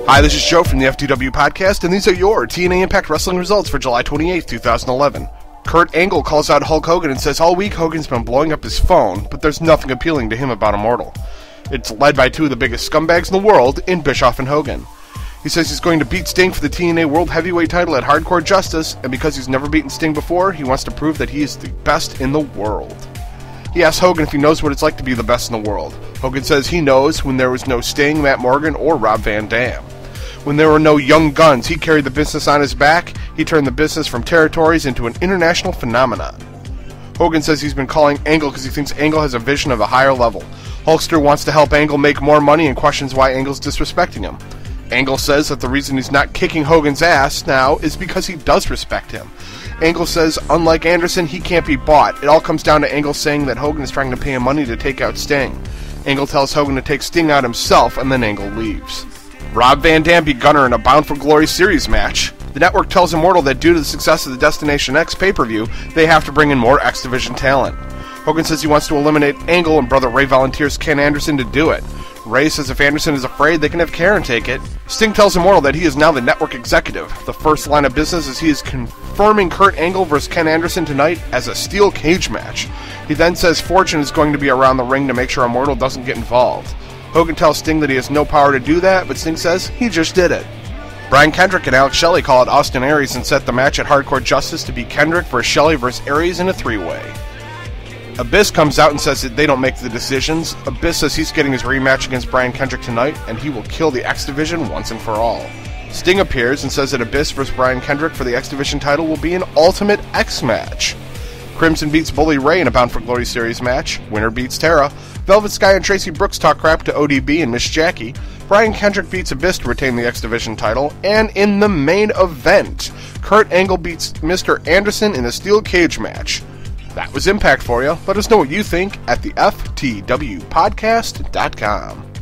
Hi, this is Joe from the FTW Podcast, and these are your TNA Impact Wrestling results for July 28, 2011. Kurt Angle calls out Hulk Hogan and says all week Hogan's been blowing up his phone, but there's nothing appealing to him about Immortal. It's led by two of the biggest scumbags in the world in Bischoff and Hogan. He says he's going to beat Sting for the TNA World Heavyweight title at Hardcore Justice, and because he's never beaten Sting before, he wants to prove that he is the best in the world. He asks Hogan if he knows what it's like to be the best in the world. Hogan says he knows when there was no Sting, Matt Morgan, or Rob Van Dam. When there were no young guns, he carried the business on his back. He turned the business from territories into an international phenomenon. Hogan says he's been calling Angle because he thinks Angle has a vision of a higher level. Hulkster wants to help Angle make more money and questions why Angle's disrespecting him. Angle says that the reason he's not kicking Hogan's ass now is because he does respect him. Angle says, unlike Anderson, he can't be bought. It all comes down to Angle saying that Hogan is trying to pay him money to take out Sting. Angle tells Hogan to take Sting out himself, and then Angle leaves. Rob Van Dam beat Gunner in a Bound for Glory series match. The network tells Immortal that due to the success of the Destination X pay-per-view, they have to bring in more X Division talent. Hogan says he wants to eliminate Angle, and Brother Ray volunteers Ken Anderson to do it. Ray says if Anderson is afraid, they can have Karen take it. Sting tells Immortal that he is now the network executive. The first line of business is he is confirming Kurt Angle versus Ken Anderson tonight as a steel cage match. He then says Fortune is going to be around the ring to make sure Immortal doesn't get involved. Hogan tells Sting that he has no power to do that, but Sting says he just did it. Brian Kendrick and Alex Shelley call out Austin Aries and set the match at Hardcore Justice to be Kendrick versus Shelley versus Aries in a three-way. Abyss comes out and says that they don't make the decisions. Abyss says he's getting his rematch against Brian Kendrick tonight, and he will kill the X Division once and for all. Sting appears and says that Abyss versus Brian Kendrick for the X Division title will be an Ultimate X match. Crimson beats Bully Ray in a Bound for Glory series match. Winner beats Tara. Velvet Sky and Tracy Brooks talk crap to ODB and Miss Jackie. Brian Kendrick beats Abyss to retain the X Division title. And in the main event, Kurt Angle beats Mr. Anderson in a steel cage match. That was Impact for you. Let us know what you think at the FTWpodcast.com.